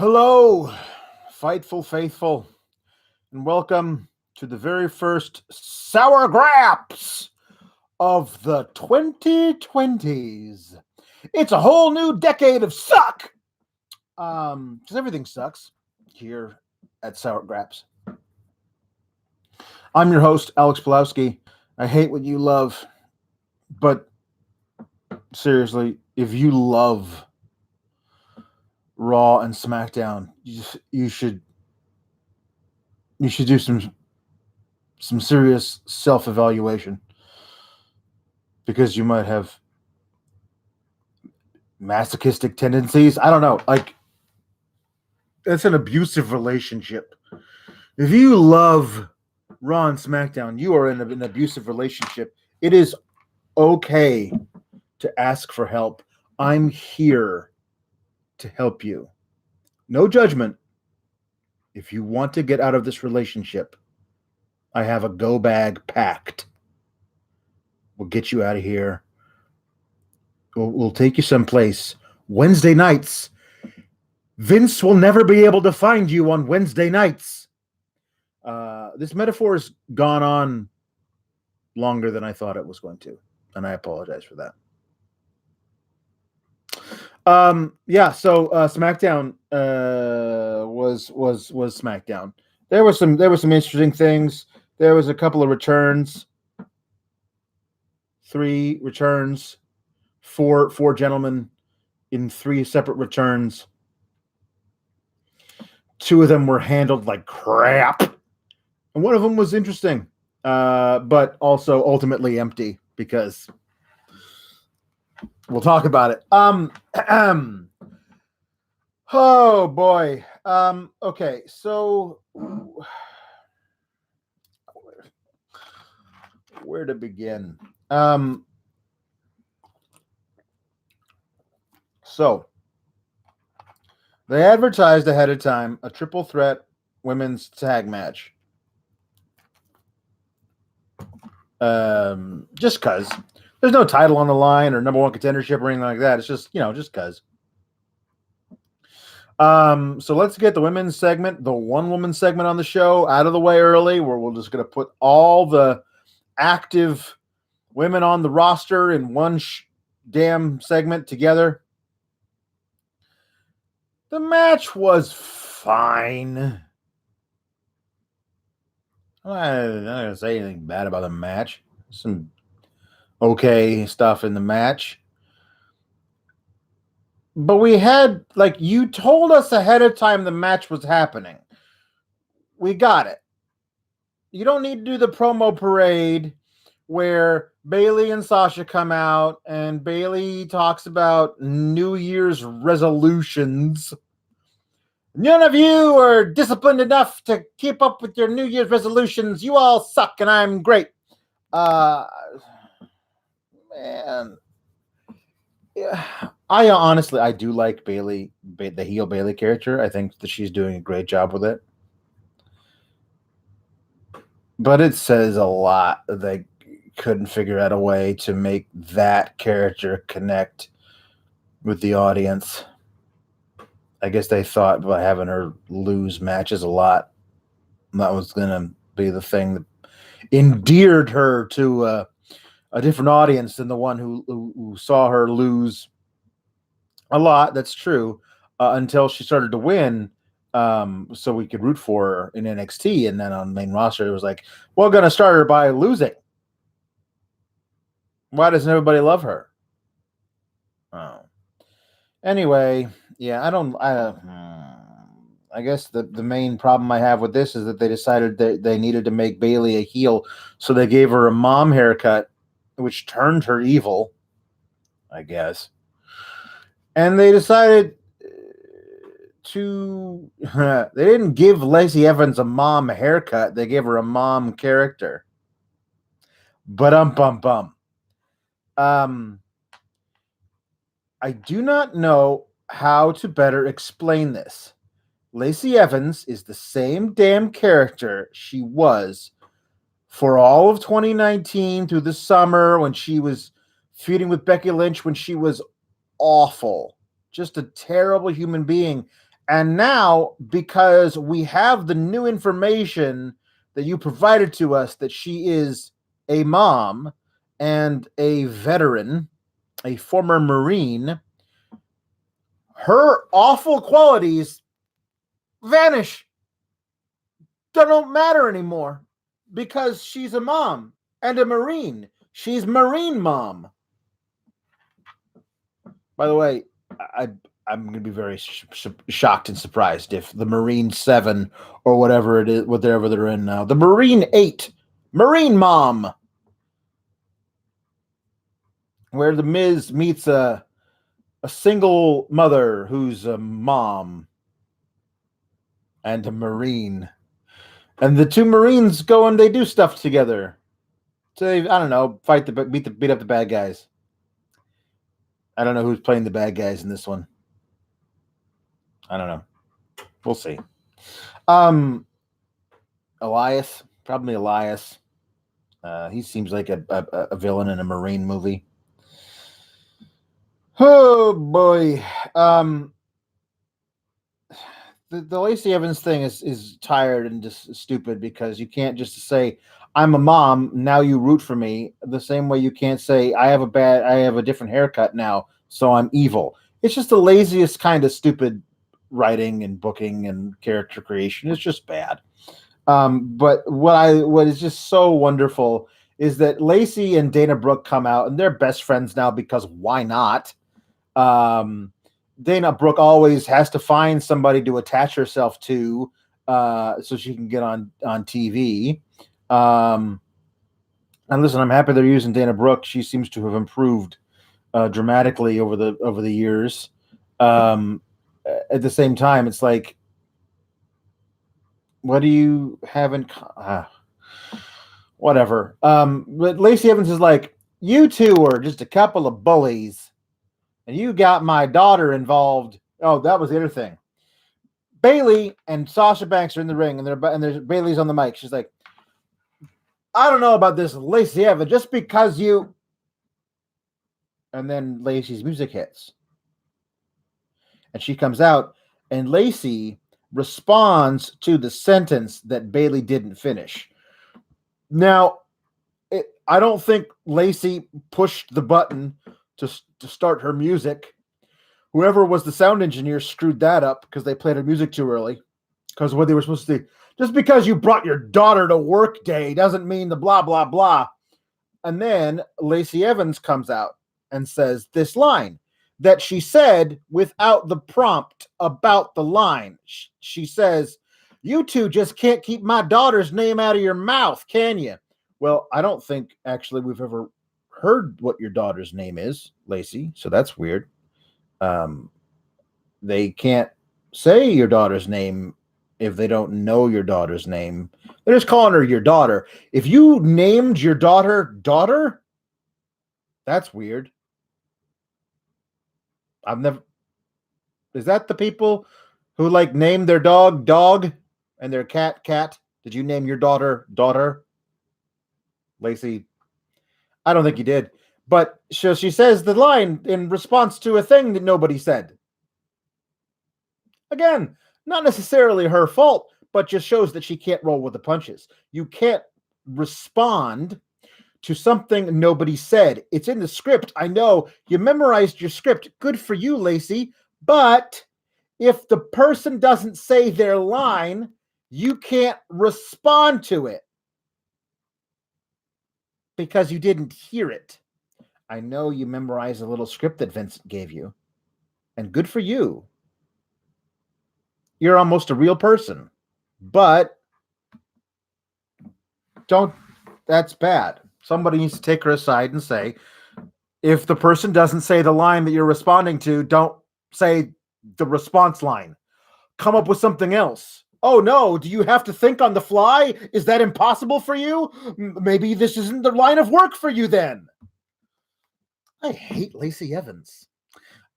Hello, Fightful Faithful, and welcome to the very first SOUR GRAPS of the 2020s. It's a whole new decade of suck! Because everything sucks here at SOUR GRAPS. I'm your host, Alex Pawlowski. I hate what you love, but seriously, if you love Raw and SmackDown, you should do some serious self-evaluation, because you might have masochistic tendencies. I don't know. Like, it's an abusive relationship. If you love Raw and SmackDown, you are in an abusive relationship. It is okay to ask for help. I'm here to help you. No judgment. If you want to get out of this relationship, I have a go bag packed. We'll get you out of here. We'll take you someplace. Wednesday nights. Vince will never be able to find you on Wednesday nights. This metaphor has gone on longer than I thought it was going to, and I apologize for that. So SmackDown was SmackDown. There were some interesting things. There was a couple of returns. 3 returns. Four gentlemen in 3 separate returns. 2 of them were handled like crap, and one of them was interesting, but also ultimately empty, because we'll talk about it. Oh boy. Okay, so where to begin? So they advertised ahead of time a triple threat women's tag match. Just cause there's no title on the line or number 1 contendership or anything like that. It's just, just cause. So let's get the women's segment, the one woman segment on the show, out of the way early, where we're just going to put all the active women on the roster in one damn segment together. The match was fine. I'm not going to say anything bad about the match. Some okay stuff in the match. But we had, you told us ahead of time the match was happening. We got it. You don't need to do the promo parade where Bayley and Sasha come out and Bayley talks about New Year's resolutions. None of you are disciplined enough to keep up with your New Year's resolutions. You all suck and I'm great. Man. Yeah. I do like Bayley, the heel Bayley character. I think that she's doing a great job with it. But it says a lot that they couldn't figure out a way to make that character connect with the audience. I guess they thought by having her lose matches a lot, that was going to be the thing that endeared her to a different audience than the one who saw her lose a lot. That's true. Until she started to win, so we could root for her in NXT, and then on the main roster, it was like, we're going to start her by losing. Why doesn't everybody love her? Oh. Anyway, yeah, I guess the main problem I have with this is that they decided that they needed to make Bayley a heel, so they gave her a mom haircut, which turned her evil, I guess. And they decided to they didn't give Lacey Evans a mom haircut, they gave her a mom character. Bum. I do not know how to better explain this. Lacey Evans is the same damn character she was for all of 2019 through the summer, when she was feuding with Becky Lynch, when she was awful, just a terrible human being. And now, because we have the new information that you provided to us that she is a mom and a veteran, a former Marine, her awful qualities vanish. They don't matter anymore because she's a mom and a Marine. She's Marine mom. By the way, I'm going to be very shocked and surprised if the Marine 7 or whatever it is, whatever they're in now, the Marine 8, Marine mom, where the Miz meets a single mother who's a mom and a Marine. And the two Marines go and they do stuff together. So they, I don't know, beat up the bad guys. I don't know who's playing the bad guys in this one. I don't know. We'll see. Elias, probably Elias. He seems like a villain in a Marine movie. Oh boy. The Lacey Evans thing is tired and just stupid because you can't just say I'm a mom, now you root for me, the same way you can't say I have a different haircut now, so I'm evil. It's just the laziest kind of stupid writing and booking and character creation. It's just bad. But what is just so wonderful is that Lacey and Dana Brooke come out and they're best friends now because why not? Dana Brooke always has to find somebody to attach herself to so she can get on TV. And listen, I'm happy they're using Dana Brooke. She seems to have improved dramatically over the years. At the same time, it's like, what do you have in whatever? But Lacey Evans is like, you two are just a couple of bullies. And you got my daughter involved. Oh, that was the other thing. Bayley and Sasha Banks are in the ring, and there's Bayley's on the mic. She's like, I don't know about this Lacey Evans, just because you. And then Lacey's music hits. And she comes out, and Lacey responds to the sentence that Bayley didn't finish. Now, I don't think Lacey pushed the button to start her music. Whoever was the sound engineer screwed that up because they played her music too early. Because what they were supposed to do, just because you brought your daughter to work day doesn't mean the blah, blah, blah. And then Lacey Evans comes out and says this line that she said without the prompt about the line. She says, you two just can't keep my daughter's name out of your mouth, can you? Well, I don't think actually we've ever heard what your daughter's name is, Lacey, so that's weird. They can't say your daughter's name if they don't know your daughter's name. They're just calling her your daughter. If you named your daughter, that's weird. Is that the people who like name their dog, and their cat? Did you name your daughter? Lacey, I don't think you did. But she says the line in response to a thing that nobody said. Again, not necessarily her fault, but just shows that she can't roll with the punches. You can't respond to something nobody said. It's in the script. I know you memorized your script. Good for you, Lacey. But if the person doesn't say their line, you can't respond to it because you didn't hear it. I know you memorized a little script that Vincent gave you, and good for you. You're almost a real person, but that's bad. Somebody needs to take her aside and say, if the person doesn't say the line that you're responding to, don't say the response line. Come up with something else. Oh no, do you have to think on the fly? Is that impossible for you? Maybe this isn't the line of work for you then. I hate Lacey Evans.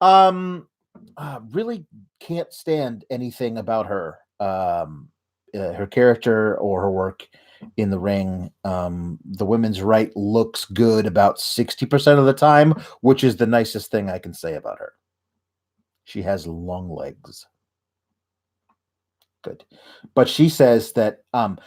Really can't stand anything about her. Her character or her work in the ring. The women's right looks good about 60% of the time, which is the nicest thing I can say about her. She has long legs. Good. But she says that I'm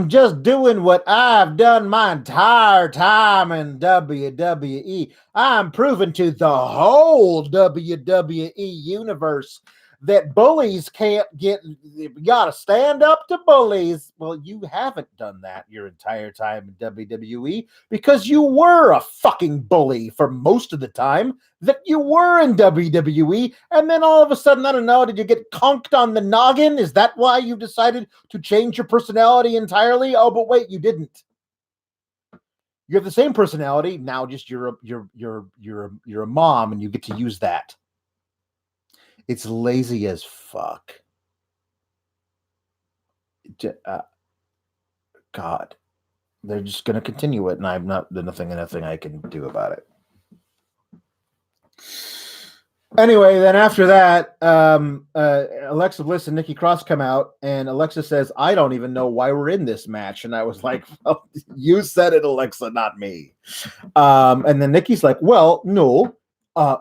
just doing what I've done my entire time in WWE. I'm proving to the whole WWE universe that bullies can't get, you gotta stand up to bullies. Well, you haven't done that your entire time in WWE because you were a fucking bully for most of the time that you were in WWE, and then all of a sudden, I don't know, did you get conked on the noggin? Is that why you decided to change your personality entirely? Oh, but wait, you didn't. You have the same personality now. Just you're a mom, and you get to use that. It's lazy as fuck. God, they're just gonna continue it, and I'm not. There's nothing I can do about it. Anyway, then after that, Alexa Bliss and Nikki Cross come out, and Alexa says, "I don't even know why we're in this match." And I was like, well, "You said it, Alexa, not me." And then Nikki's like, "Well, no.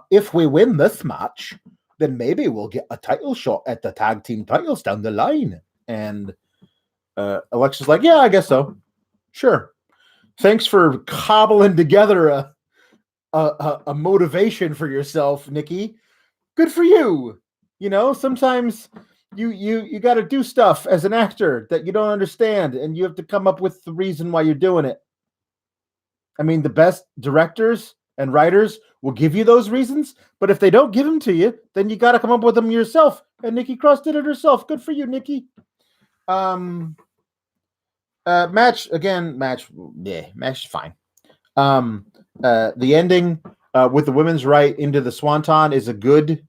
If we win this match, then maybe we'll get a title shot at the tag team titles down the line." And Alexa's like, "Yeah, I guess so. Sure. Thanks for cobbling together a motivation for yourself, Nikki. Good for you. You know, sometimes you got to do stuff as an actor that you don't understand, and you have to come up with the reason why you're doing it. I mean, the best directors and writers will give you those reasons, but if they don't give them to you, then you got to come up with them yourself. And Nikki Cross did it herself. Good for you, Nikki. Match is fine. The ending with the women's right into the Swanton is a good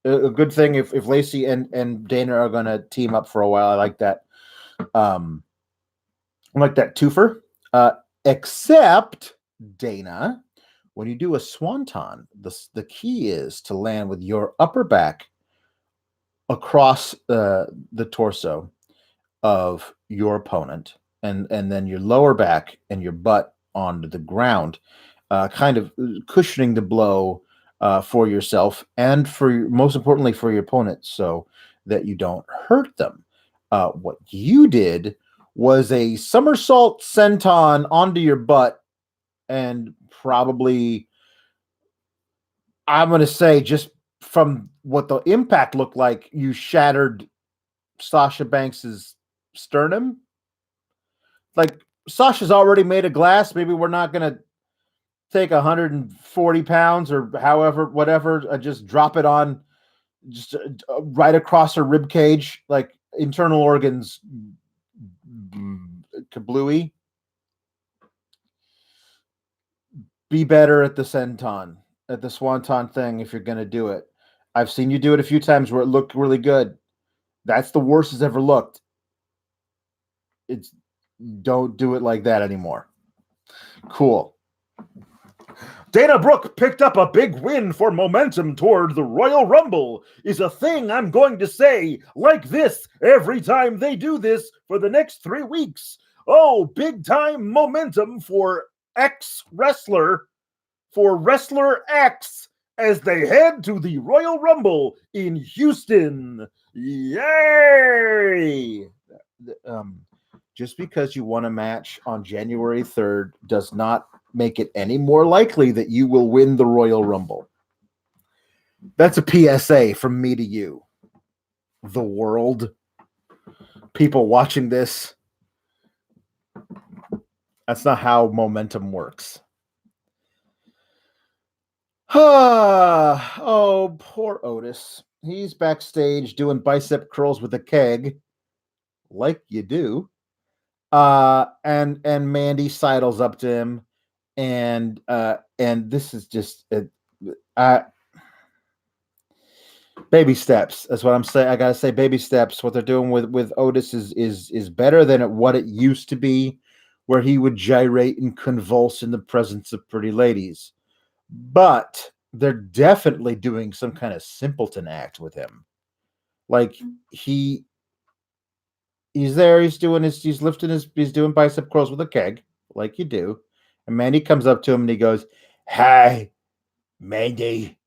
thing. If Lacey and Dana are going to team up for a while, I like that. I like that twofer. Except Dana, when you do a Swanton, the key is to land with your upper back across the torso of your opponent, and then your lower back and your butt onto the ground, kind of cushioning the blow for yourself and most importantly for your opponent, so that you don't hurt them. What you did was a somersault senton onto your butt, and probably, I'm going to say, just from what the impact looked like, you shattered Sasha Banks's sternum. Like, Sasha's already made of glass. Maybe we're not going to take 140 pounds or however, whatever, just drop it on just right across her rib cage, like internal organs kablooey. Be better at the senton, at the swanton thing if you're going to do it. I've seen you do it a few times where it looked really good. That's the worst it's ever looked. Don't do it like that anymore. Cool. Dana Brooke picked up a big win for momentum toward the Royal Rumble is a thing I'm going to say like this every time they do this for the next 3 weeks. Oh, big time momentum for Wrestler X as they head to the Royal Rumble in Houston. Yay! Just because you won a match on January 3rd does not make it any more likely that you will win the Royal Rumble. That's a PSA from me to you. The world. People watching this. That's not how momentum works. Oh, poor Otis. He's backstage doing bicep curls with a keg, like you do. And Mandy sidles up to him, and this is just baby steps. That's what I'm saying. I gotta say, baby steps. What they're doing with Otis is better than what it used to be, where he would gyrate and convulse in the presence of pretty ladies. But they're definitely doing some kind of simpleton act with him. Like he's there, he's doing bicep curls with a keg, like you do. And Mandy comes up to him and he goes, "Hi, Mandy."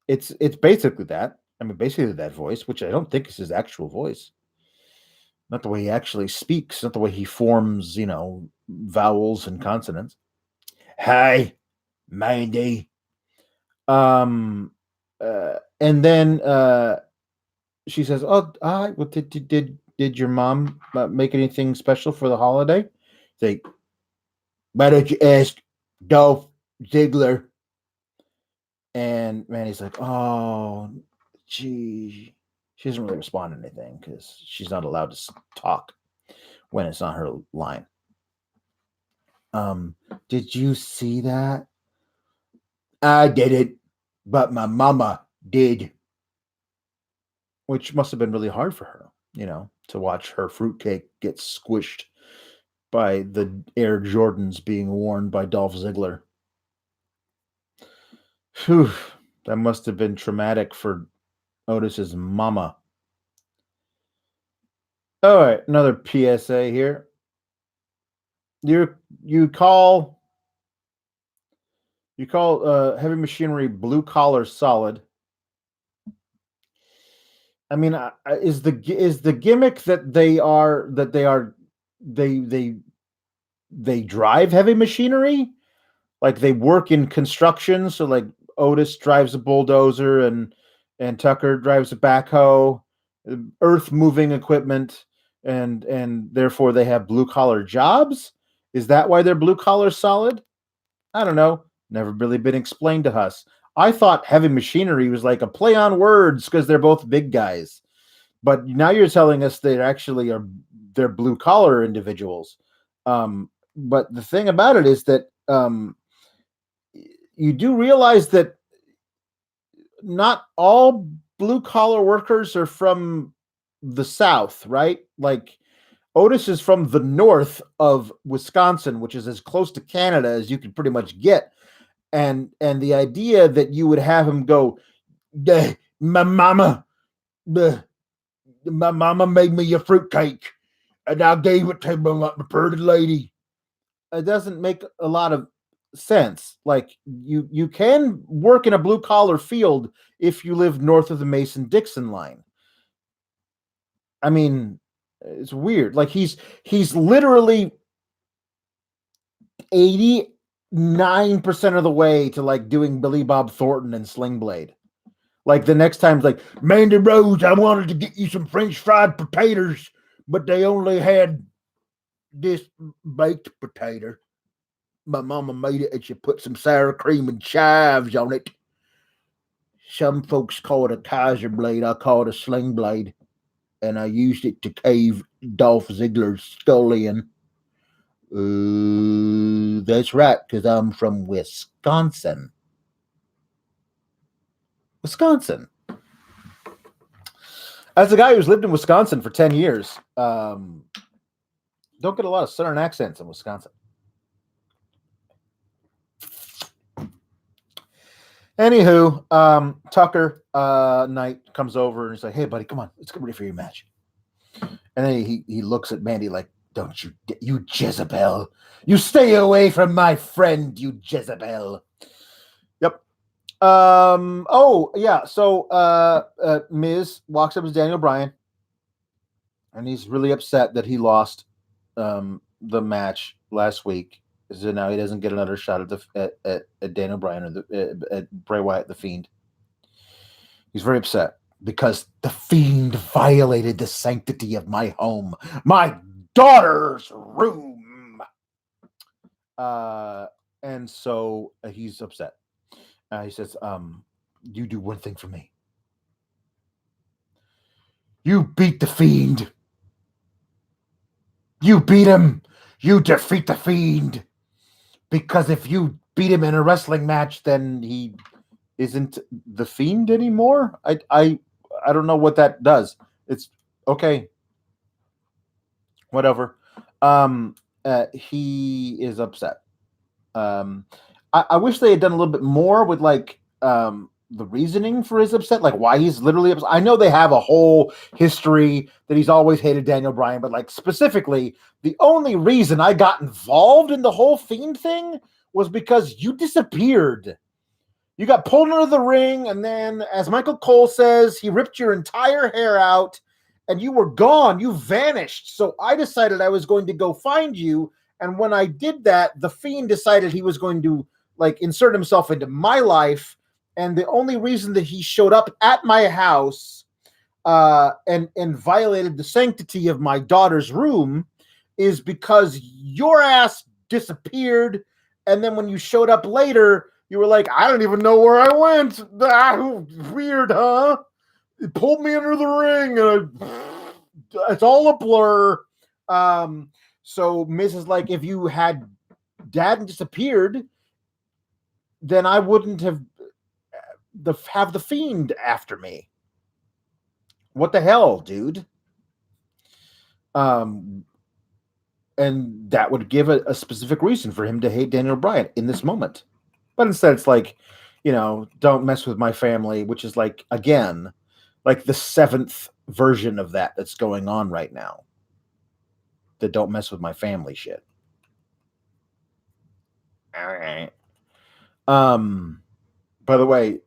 It's basically that. I mean, basically that voice, which I don't think is his actual voice. Not the way he actually speaks, not the way he forms, vowels and consonants. Hi, Mandy. Um, and then she says, "Oh, what did your mom make anything special for the holiday?" Say, why don't you ask Dolph Ziggler? And Mandy's like, "Oh, gee." She doesn't really respond to anything because she's not allowed to talk when it's not her line. Did you see that? I didn't, but my mama did. Which must have been really hard for her, to watch her fruitcake get squished by the Air Jordans being worn by Dolph Ziggler. Whew, that must have been traumatic for Otis's mama. All right, another PSA here. You call heavy machinery blue collar solid. I mean, is the gimmick that they drive heavy machinery, like they work in construction? So like Otis drives a bulldozer and Tucker drives a backhoe, earth moving equipment, and therefore they have blue collar jobs. Is that why they're blue collar solid? I don't know. Never really been explained to us. I thought heavy machinery was like a play on words because they're both big guys. But now you're telling us they're blue collar individuals. But the thing about it is that you do realize that not all blue collar workers are from the South, right? Like Otis is from the north of Wisconsin, which is as close to Canada as you could pretty much get. And the idea that you would have him go, my mama made me a fruitcake, and I gave it to my pretty lady. It doesn't make a lot of sense. Like you can work in a blue collar field if you live north of the Mason-Dixon line. I mean, it's weird. Like he's literally 89% of the way to like doing Billy Bob Thornton and Sling Blade. Like the next time's like, Mandy Rose, I wanted to get you some French fried potatoes, but they only had this baked potato. My mama made it and she put some sour cream and chives on it. Some folks call it a Kaiser blade. I call it a sling blade. And I used it to cave Dolph Ziggler's skull in. That's right, because I'm from Wisconsin. Wisconsin. As a guy who's lived in Wisconsin for 10 years, don't get a lot of Southern accents in Wisconsin. Anywho, Tucker Knight comes over and he's like, "Hey, buddy, come on, let's get ready for your match." And then he looks at Mandy like, "Don't you Jezebel. You stay away from my friend, you Jezebel." Yep. Oh, yeah. So Miz walks up to Daniel Bryan, and he's really upset that he lost the match last week. So now he doesn't get another shot at Daniel Bryan or at Bray Wyatt, the Fiend. He's very upset because the Fiend violated the sanctity of my home, my daughter's room. And so he's upset. He says, "You do one thing for me. You beat the Fiend. You beat him. You defeat the Fiend. Because if you beat him in a wrestling match, then he isn't the Fiend anymore." I don't know what that does. It's okay. Whatever. He is upset. I wish they had done a little bit more with like the reasoning for his upset, like why he's literally upset. I know they have a whole history that he's always hated Daniel Bryan, but like specifically, the only reason I got involved in the whole Fiend thing was because you disappeared. You got pulled into the ring, and then, as Michael Cole says, he ripped your entire hair out, and you were gone. You vanished. So I decided I was going to go find you. And when I did that, the Fiend decided he was going to like insert himself into my life. And the only reason that he showed up at my house and violated the sanctity of my daughter's room is because your ass disappeared. And then when you showed up later, you were like, I don't even know where I went. Weird, huh? It pulled me under the ring, and it's all a blur. So Mrs. like, if you had Dad disappeared, then I wouldn't have the Fiend after me. What the hell, dude? And that would give a specific reason for him to hate Daniel Bryan in this moment. But instead, it's like, don't mess with my family, which is like, again, like the 7th version of that's going on right now. The don't mess with my family shit. All right. By the way,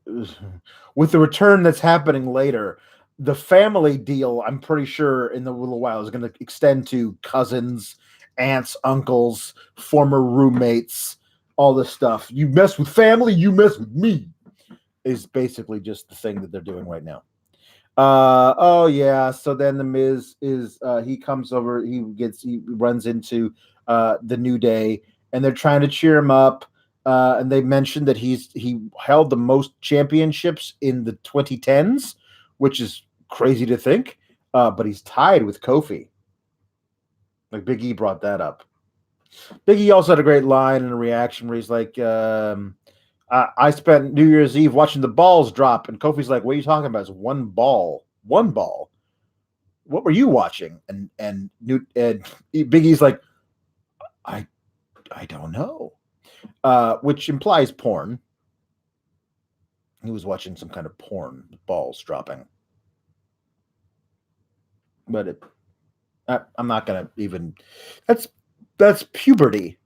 with the return that's happening later, the family deal, I'm pretty sure in a little while is going to extend to cousins, aunts, uncles, former roommates, all this stuff. You mess with family, you mess with me, is basically just the thing that they're doing right now. Oh yeah. So then the Miz is he comes over, he runs into the New Day, and they're trying to cheer him up. And they mentioned that he held the most championships in the 2010s, which is crazy to think. But he's tied with Kofi. Like Big E brought that up. Big E also had a great line and a reaction where he's like, I spent New Year's Eve watching the balls drop, and Kofi's like, "What are you talking about? It's one ball. One ball. What were you watching?" And Big E's like, I don't know. Which implies porn. He was watching some kind of porn with balls dropping. But I'm not gonna even. That's puberty.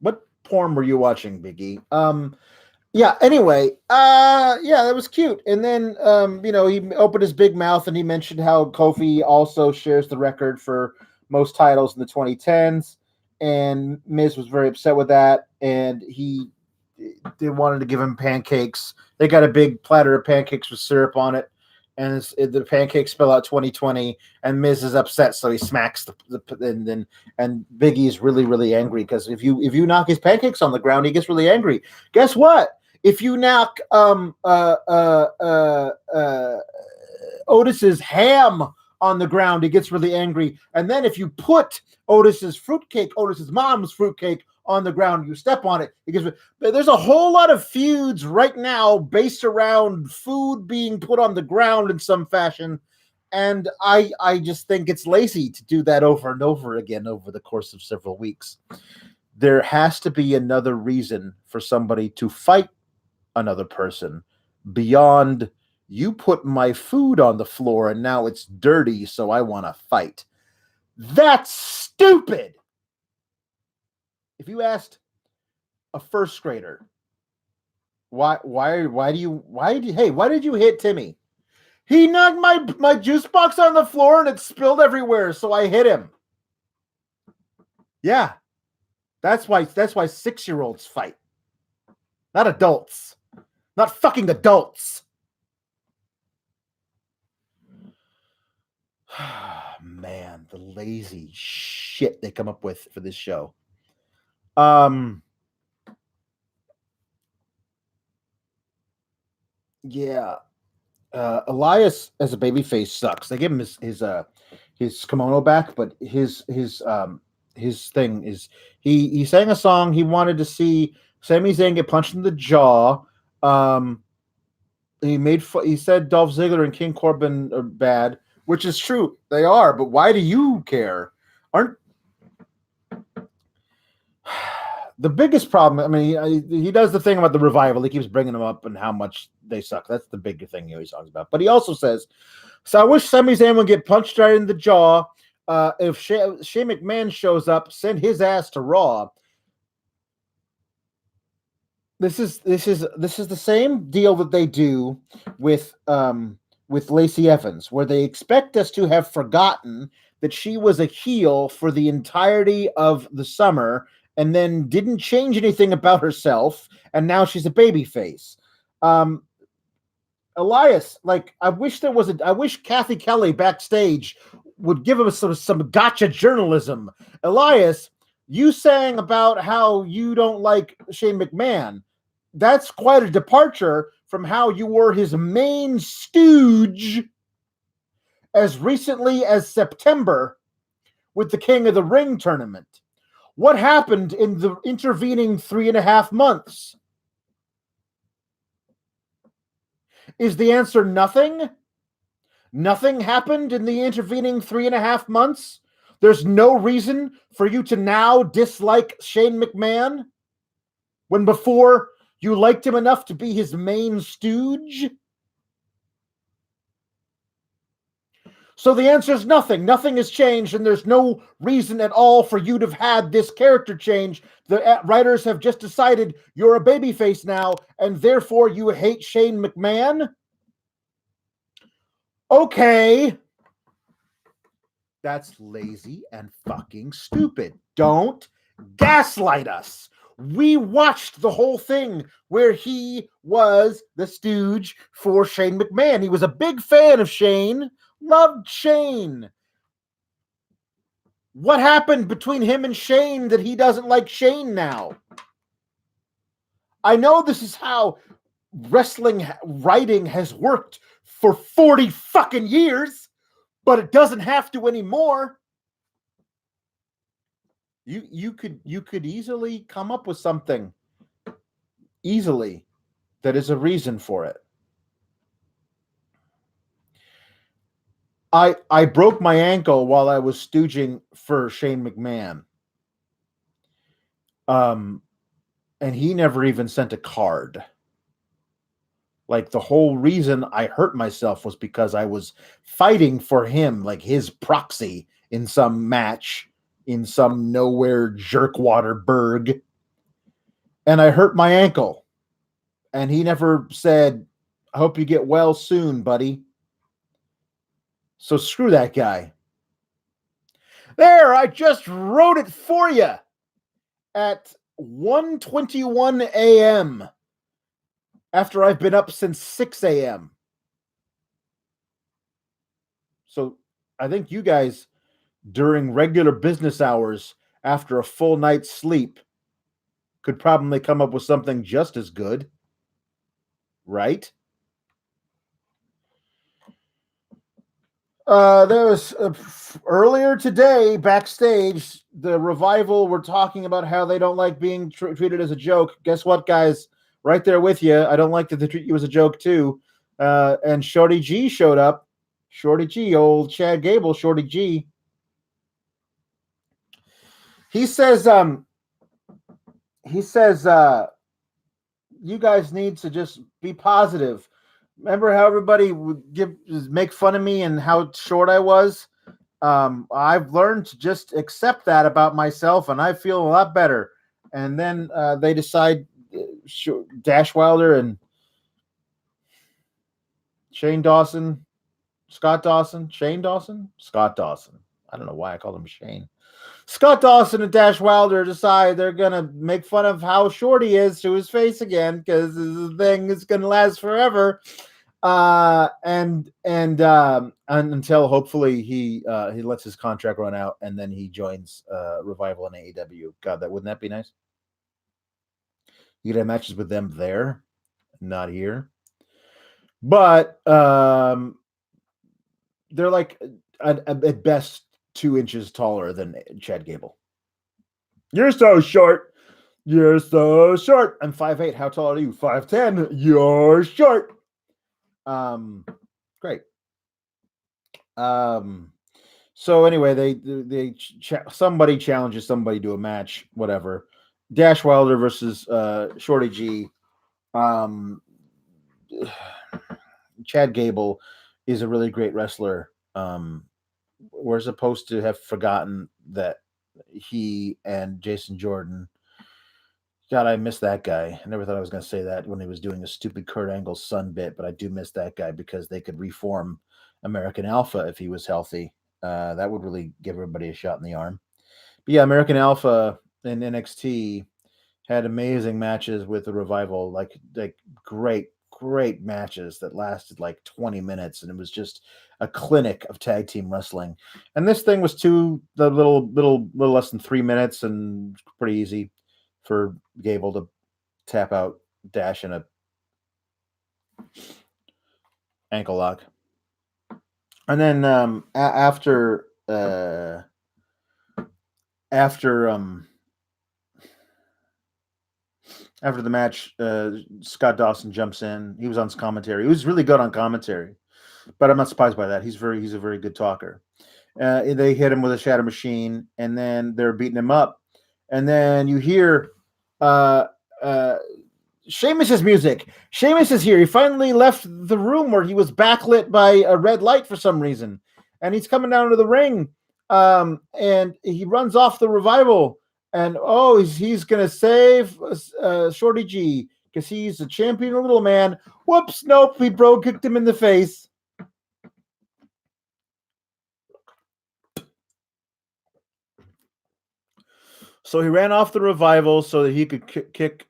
What porn were you watching, Biggie? Yeah. Anyway, yeah, that was cute. And then, he opened his big mouth and he mentioned how Kofi also shares the record for most titles in the 2010s. And Miz was very upset with that, and they wanted to give him pancakes. They got a big platter of pancakes with syrup on it, and the pancakes spell out 2020. And Miz is upset, so he smacks and Big E's really, really angry because if you knock his pancakes on the ground, he gets really angry. Guess what? If you knock Otis's ham on the ground, he gets really angry. And then if you put Otis's mom's fruitcake on the ground, you step on it. There's a whole lot of feuds right now based around food being put on the ground in some fashion. And I just think it's lazy to do that over and over again over the course of several weeks. There has to be another reason for somebody to fight another person beyond you put my food on the floor and now it's dirty, so I want to fight. That's stupid. If you asked a first grader, why did you hit Timmy? He knocked my juice box on the floor and it spilled everywhere, so I hit him. Yeah. That's why 6-year-olds fight. Not adults. Not fucking adults. Man, the lazy shit they come up with for this show. Yeah. Elias as a babyface sucks. They give him his kimono back, but his thing is he sang a song. He wanted to see Sami Zayn get punched in the jaw. He said Dolph Ziggler and King Corbin are bad, which is true. They are, but why do you care? The biggest problem, I mean, he does the thing about the revival. He keeps bringing them up and how much they suck. That's the bigger thing he always talks about. But he also says, so I wish Sami Zayn would get punched right in the jaw. If Shane McMahon shows up, send his ass to Raw. This is the same deal that they do with with Lacey Evans, where they expect us to have forgotten that she was a heel for the entirety of the summer and then didn't change anything about herself, and now she's a babyface. Elias, like, I wish Kathy Kelly backstage would give him some gotcha journalism. Elias, you sang about how you don't like Shane McMahon. That's quite a departure from how you were his main stooge as recently as September with the King of the Ring tournament. What happened in the intervening 3.5 months? Is the answer nothing? Nothing happened in the intervening 3.5 months? There's no reason for you to now dislike Shane McMahon when before you liked him enough to be his main stooge? So the answer is nothing. Nothing has changed, and there's no reason at all for you to have had this character change. The writers have just decided you're a babyface now, and therefore you hate Shane McMahon? Okay. That's lazy and fucking stupid. Don't gaslight us. We watched the whole thing where he was the stooge for Shane McMahon. He was a big fan of Shane, loved Shane. What happened between him and Shane that he doesn't like Shane now? I know this is how wrestling writing has worked for 40 fucking years, but it doesn't have to anymore. You could easily come up with something easily that is a reason for it. I broke my ankle while I was stooging for Shane McMahon. And he never even sent a card. Like, the whole reason I hurt myself was because I was fighting for him, like his proxy in some match in some nowhere jerkwater burg. And I hurt my ankle. And he never said, I hope you get well soon, buddy. So screw that guy. There, I just wrote it for you at 1:21 a.m. after I've been up since 6 a.m. So I think you guys, during regular business hours after a full night's sleep, could probably come up with something just as good. Right? There was earlier today backstage, the Revival were talking about how they don't like being treated as a joke. Guess what, guys? Right there with you. I don't like that they treat you as a joke too. And Shorty G showed up. Shorty G, old Chad Gable, Shorty G. He says, you guys need to just be positive. Remember how everybody would make fun of me and how short I was? I've learned to just accept that about myself, and I feel a lot better. And then they decide Dash Wilder and Shane Dawson, Scott Dawson, Shane Dawson, Scott Dawson. I don't know why I called him Shane. Scott Dawson and Dash Wilder decide they're going to make fun of how short he is to his face again because the thing is going to last forever. And until hopefully he lets his contract run out and then he joins Revival in AEW. God, wouldn't that be nice? You could have matches with them there, not here. But they're like at best 2 inches taller than Chad Gable. You're so short. You're so short. I'm 5'8". How tall are you? 5'10". You're short. Great. So anyway, somebody challenges somebody to a match, whatever. Dash Wilder versus Shorty G. Chad Gable is a really great wrestler. We're supposed to have forgotten that he and Jason Jordan God, I miss that guy. I never thought I was going to say that when he was doing a stupid Kurt Angle's son bit, but I do miss that guy because they could reform American Alpha if he was healthy. That would really give everybody a shot in the arm. But yeah, American Alpha in NXT had amazing matches with the Revival, like great matches that lasted like 20 minutes, and it was just a clinic of tag team wrestling. And this thing was little less than 3 minutes, and pretty easy for Gable to tap out Dash in a ankle lock. And then after the match, Scott Dawson jumps in. He was on commentary. He was really good on commentary, but I'm not surprised by that. He's a very good talker. They hit him with a shatter machine, and then they're beating him up. And then you hear Sheamus's music. Sheamus is here. He finally left the room where he was backlit by a red light for some reason, and he's coming down to the ring. And he runs off the Revival, and he's gonna save Shorty G because he's a champion, a little man. Whoops! Nope, he kicked him in the face. So he ran off the Revival so that he could kick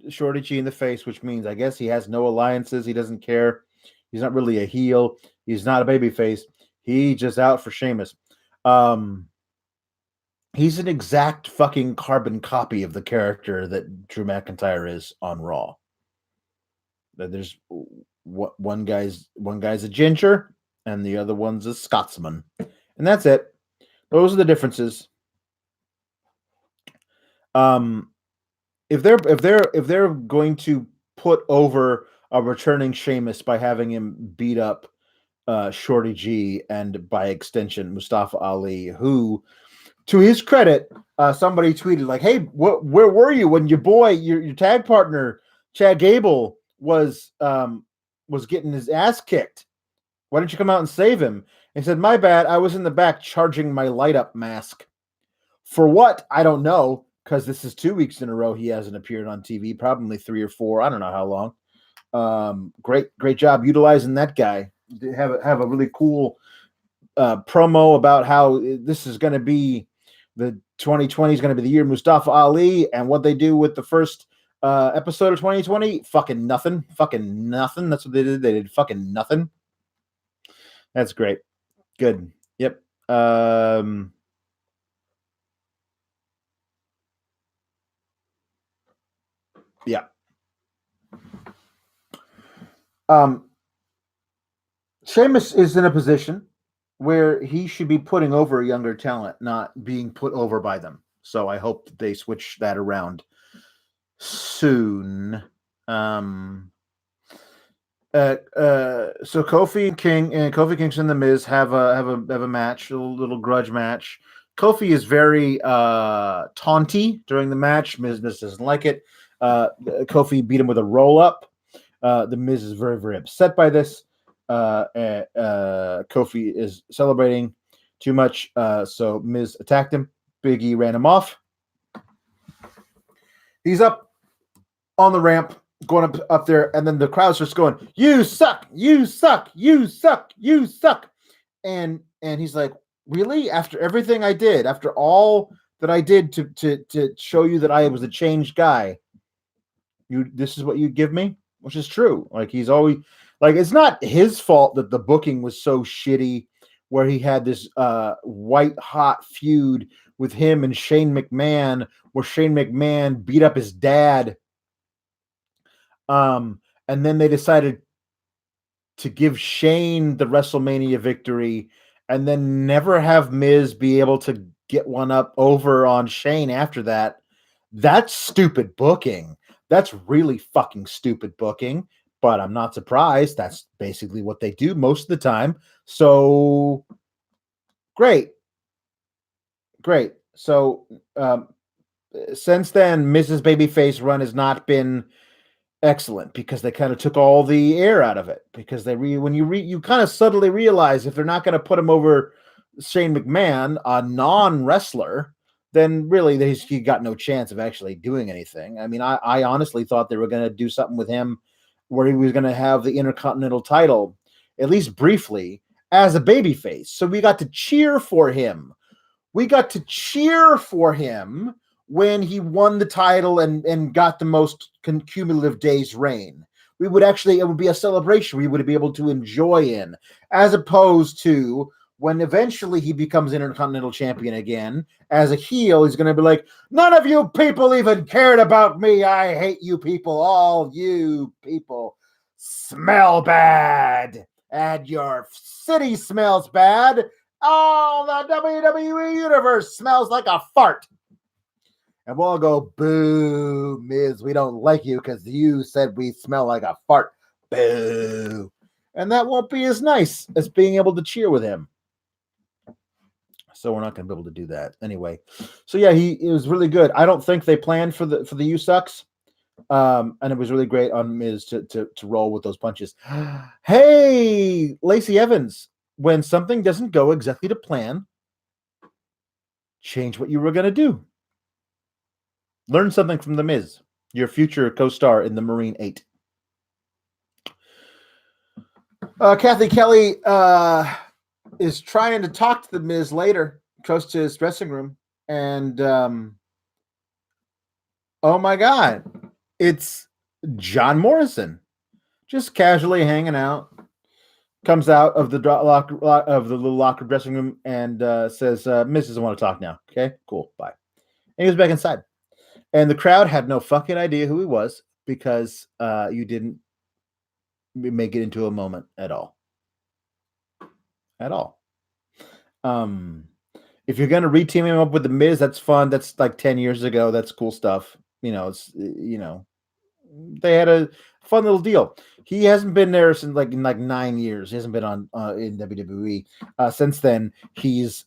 Shorty G in the face, which means I guess he has no alliances. He doesn't care. He's not really a heel. He's not a babyface. He's just out for Sheamus. He's an exact fucking carbon copy of the character that Drew McIntyre is on Raw. There's one guy's a ginger and the other one's a Scotsman, and that's it. Those are the differences. If they're going to put over a returning Sheamus by having him beat up Shorty G and by extension Mustafa Ali, who, to his credit, somebody tweeted like, "Hey, where were you when your tag partner Chad Gable was getting his ass kicked? Why didn't you come out and save him?" And he said, "My bad, I was in the back charging my light up mask." For what? I don't know, because this is 2 weeks in a row he hasn't appeared on TV, probably 3 or 4. I don't know how long. Great job utilizing that guy. Have a really cool promo about how this is going to be the 2020 is going to be the year Mustafa Ali, and what they do with the first episode of 2020, fucking nothing. That's what they did. They did fucking nothing. That's great. Good. Yep. Yeah. Sheamus is in a position where he should be putting over a younger talent, not being put over by them. So I hope that they switch that around soon. So Kofi Kingston and The Miz have a match, a little grudge match. Kofi is very taunty during the match. Miz doesn't like it. Kofi beat him with a roll up. The Miz is very, very upset by this. Kofi is celebrating too much, so Miz attacked him. Big E ran him off. He's up on the ramp, going up there, and then the crowd's just going, "You suck, you suck, you suck, you suck," and he's like, "Really? After everything I did, after all that I did to show you that I was a changed guy, this is what you give me?" Which is true. Like, he's always like, it's not his fault that the booking was so shitty, where he had this white hot feud with him and Shane McMahon, where Shane McMahon beat up his dad. And then they decided to give Shane the WrestleMania victory and then never have Miz be able to get one up over on Shane after that. That's stupid booking. That's really fucking stupid booking, but I'm not surprised. That's basically what they do most of the time. So great. So since then, Mrs. Babyface run has not been excellent because they kind of took all the air out of it. Because you kind of subtly realize if they're not going to put him over Shane McMahon, a non-wrestler, then really he got no chance of actually doing anything. I mean, I honestly thought they were going to do something with him where he was going to have the Intercontinental title, at least briefly, as a babyface. So we got to cheer for him. We got to cheer for him when he won the title and got the most cumulative days reign. It would be a celebration we would be able to enjoy in, as opposed to when eventually he becomes Intercontinental Champion again, as a heel, he's going to be like, none of you people even cared about me. I hate you people. All you people smell bad. And your city smells bad. Oh, the WWE Universe smells like a fart. And we'll all go, boo, Miz, we don't like you because you said we smell like a fart. Boo. And that won't be as nice as being able to cheer with him. So we're not going to be able to do that anyway. So yeah, it was really good. I don't think they planned for the You Sucks. And it was really great on Miz to roll with those punches. Hey, Lacey Evans, when something doesn't go exactly to plan, change what you were going to do. Learn something from The Miz, your future co-star in the Marine 8. Kathy Kelly is trying to talk to The Miz later, close to his dressing room. And, oh my God, it's John Morrison just casually hanging out. Comes out of the little locker dressing room and says, Miz doesn't want to talk now. Okay, cool, bye. And he goes back inside. And the crowd had no fucking idea who he was because you didn't make it into a moment at all. At all. If you're going to re-team him up with The Miz, that's fun. That's like 10 years ago. That's cool stuff. They had a fun little deal. He hasn't been there since in 9 years. He hasn't been on in WWE. Since then, he's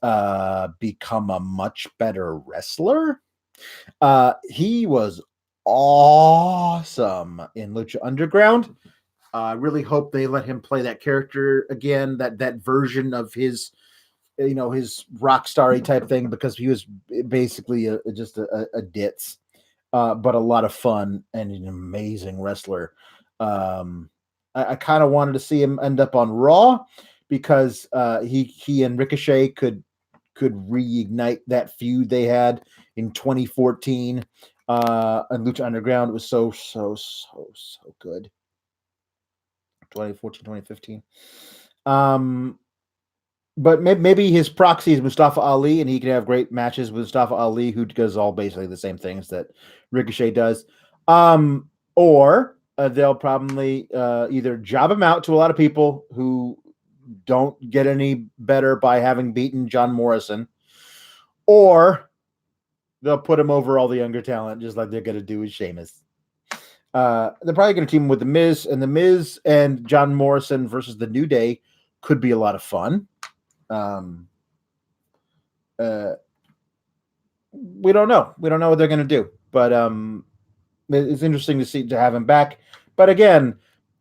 become a much better wrestler. He was awesome in Lucha Underground. I really hope they let him play that character again, that version of his, his rock starry type thing, because he was basically just a ditz, but a lot of fun and an amazing wrestler. I kind of wanted to see him end up on Raw because he and Ricochet could reignite that feud they had in 2014 and Lucha Underground. It was so good. 2014, 2015. But maybe his proxy is Mustafa Ali, and he can have great matches with Mustafa Ali, who does all basically the same things that Ricochet does. Or they'll probably either job him out to a lot of people who don't get any better by having beaten John Morrison, or they'll put him over all the younger talent, just like they're going to do with Sheamus. They're probably going to team with The Miz, and The Miz and John Morrison versus The New Day could be a lot of fun. We don't know. We don't know what they're going to do, but it's interesting to have him back. But again,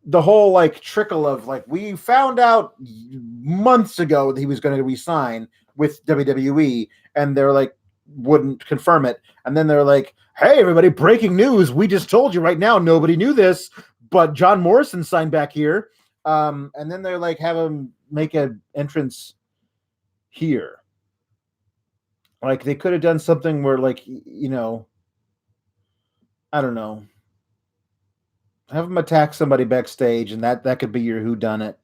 the whole trickle of we found out months ago that he was going to resign with WWE, and they're wouldn't confirm it, and then they're like, hey everybody, breaking news, we just told you right now, nobody knew this, but John Morrison signed back here, and then they're have him make an entrance here. They could have done something where I don't know, have him attack somebody backstage, and that could be your whodunit.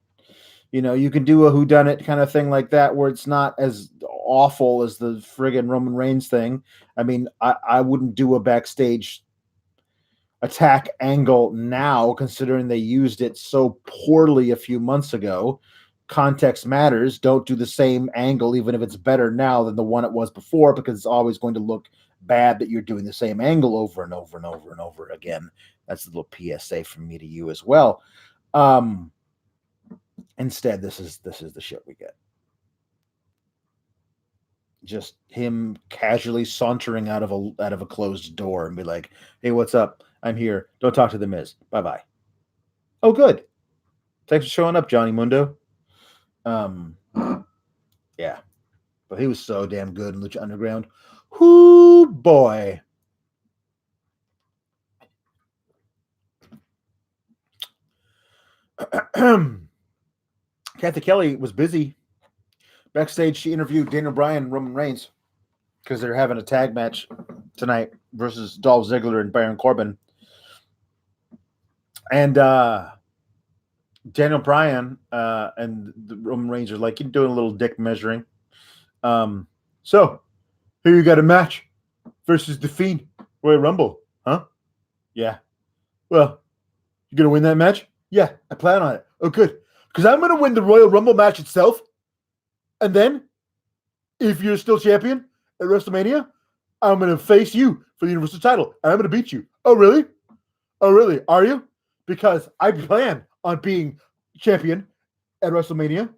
You can do a whodunit kind of thing like that, where it's not as awful as the friggin' Roman Reigns thing. I mean, I wouldn't do a backstage attack angle now, considering they used it so poorly a few months ago. Context matters. Don't do the same angle, even if it's better now than the one it was before, because it's always going to look bad that you're doing the same angle over and over and over and over again. That's a little PSA from me to you as well. Instead, this is the shit we get. Just him casually sauntering out of a closed door and be like, "Hey, what's up? I'm here. Don't talk to The Miz. Bye-bye." Oh, good. Thanks for showing up, Johnny Mundo. Yeah. But he was so damn good in Lucha Underground. Whoo boy. Kathy Kelly was busy. Backstage, she interviewed Daniel Bryan and Roman Reigns because they're having a tag match tonight versus Dolph Ziggler and Baron Corbin. And Daniel Bryan and the Roman Reigns are like, you're doing a little dick measuring. So, here you got a match versus The Fiend, Royal Rumble, huh? Yeah. Well, you going to win that match? Yeah, I plan on it. Oh, good. Because I'm going to win the Royal Rumble match itself. And then, if you're still champion at WrestleMania, I'm going to face you for the Universal title. And I'm going to beat you. Oh, really? Oh, really? Are you? Because I plan on being champion at WrestleMania.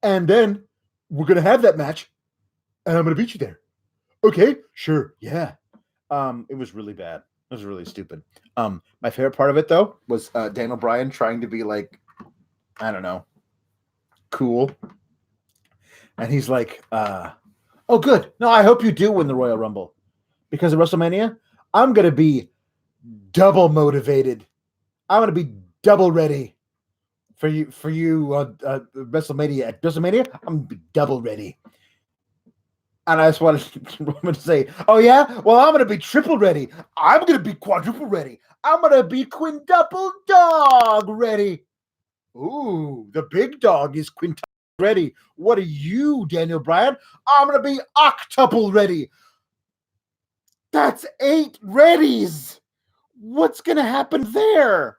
And then we're going to have that match. And I'm going to beat you there. Okay? Sure. Yeah. It was really bad. It was really stupid. My favorite part of it, though, was Daniel Bryan trying to be like, I don't know, cool. And he's like, oh, good. No, I hope you do win the Royal Rumble. Because at WrestleMania, I'm going to be double motivated. I'm going to be double ready for you WrestleMania. At WrestleMania, I'm going to be double ready. And I just wanted Roman to say, oh, yeah? Well, I'm going to be triple ready. I'm going to be quadruple ready. I'm going to be quintuple dog ready. Ooh, the big dog is quintuple ready. What are you, Daniel Bryan? I'm going to be octuple ready. That's 8 readies. What's going to happen there?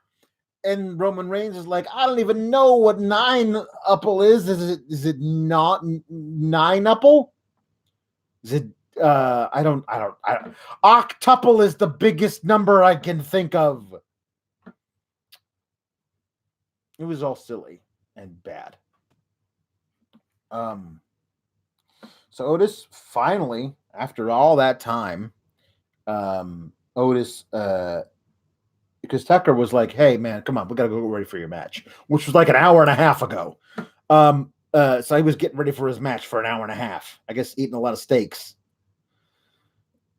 And Roman Reigns is like, I don't even know what 9-upple is. Is it not 9-upple? Is it? I don't. Octuple is the biggest number I can think of. It was all silly and bad. So Otis finally, after all that time, Otis, because Tucker was like, "Hey, man, come on, we gotta go ready for your match," which was like an hour and a half ago. So he was getting ready for his match for an hour and a half. I guess eating a lot of steaks,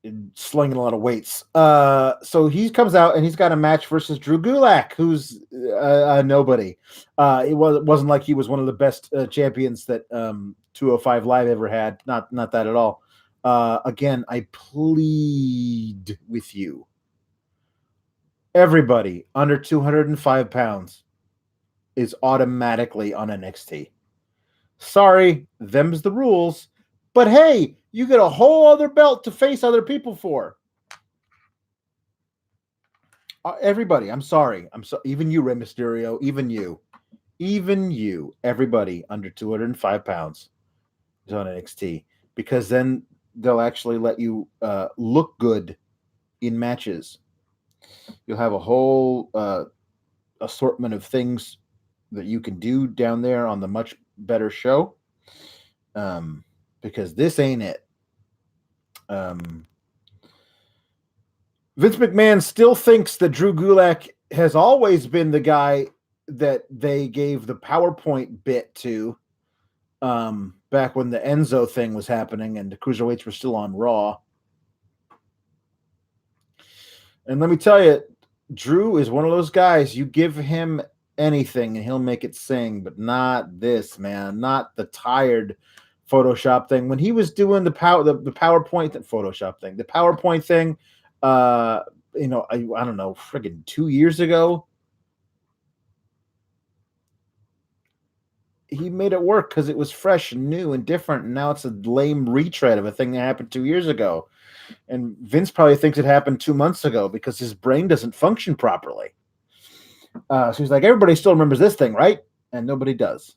and slinging a lot of weights. So he comes out and he's got a match versus Drew Gulak, who's nobody. It wasn't like he was one of the best champions that 205 Live ever had. Not that at all. Again, I plead with you. Everybody under 205 pounds is automatically on NXT. Sorry, them's the rules. But hey, you get a whole other belt to face other people for. Everybody, I'm sorry. Even you, Rey Mysterio, even you, everybody under 205 pounds is on NXT. Because then they'll actually let you look good in matches. You'll have a whole assortment of things that you can do down there on the much better show. Because this ain't it. Vince McMahon still thinks that Drew Gulak has always been the guy that they gave the PowerPoint bit to back when the Enzo thing was happening and the Cruiserweights were still on Raw. And let me tell you, Drew is one of those guys, you give him anything and he'll make it sing, but not this, man. Not the tired Photoshop thing. When he was doing the PowerPoint Photoshop thing, the PowerPoint thing, I don't know, friggin' 2 years ago, he made it work because it was fresh and new and different, and now it's a lame retread of a thing that happened 2 years ago. And Vince probably thinks it happened 2 months ago because his brain doesn't function properly. So he's like, everybody still remembers this thing, right? And nobody does.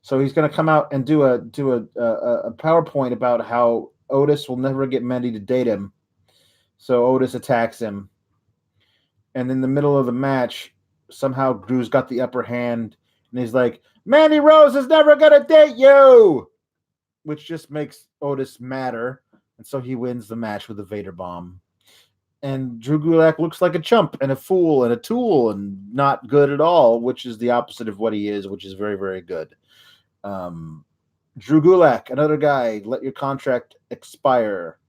So he's going to come out and do a PowerPoint about how Otis will never get Mandy to date him. So Otis attacks him. And in the middle of the match, somehow Drew's got the upper hand. And he's like, Mandy Rose is never going to date you! Which just makes Otis madder. And so he wins the match with a Vader bomb. And Drew Gulak looks like a chump and a fool and a tool and not good at all, which is the opposite of what he is, which is very, very good. Drew Gulak, another guy. Let your contract expire,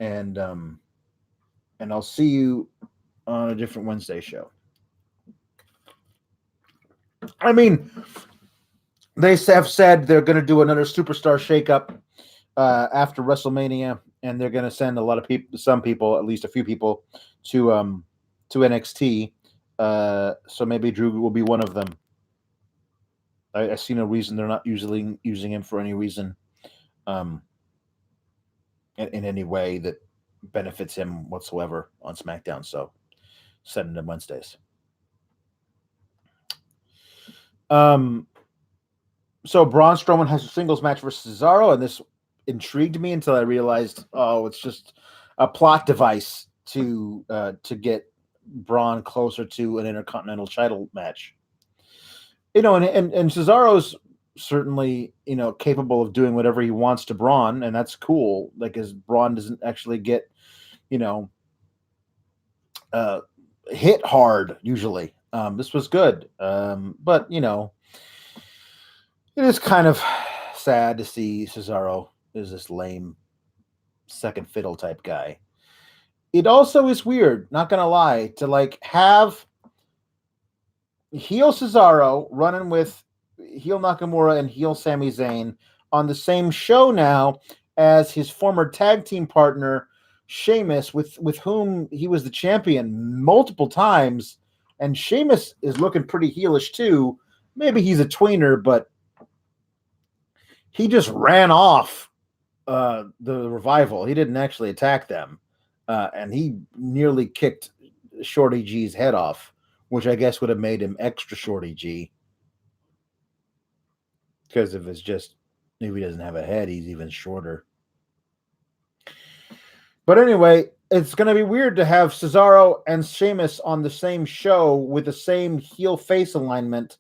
and I'll see you on a different Wednesday show. I mean, they have said they're going to do another superstar shakeup after WrestleMania, and they're going to send a lot of people, some people, at least a few people, to NXT. So maybe Drew will be one of them. I see no reason they're not usually using him for any reason, in any way that benefits him whatsoever on SmackDown. So sending him Wednesdays. So Braun Strowman has a singles match versus Cesaro, and this intrigued me until I realized, oh, it's just a plot device to get Braun closer to an Intercontinental title match. And Cesaro's certainly, capable of doing whatever he wants to Braun, and that's cool. Like, as Braun doesn't actually get, hit hard usually. This was good. But it is kind of sad to see Cesaro is this lame second fiddle type guy. It also is weird, not gonna lie, to have heel Cesaro running with heel Nakamura and heel Sami Zayn on the same show now as his former tag team partner Sheamus, with whom he was the champion multiple times, and Sheamus is looking pretty heelish too. Maybe he's a tweener, but he just ran off the Revival. He didn't actually attack them, and he nearly kicked Shorty G's head off, which I guess would have made him extra Shorty G. Because if it's just, maybe he doesn't have a head, he's even shorter. But anyway, it's going to be weird to have Cesaro and Sheamus on the same show with the same heel-face alignment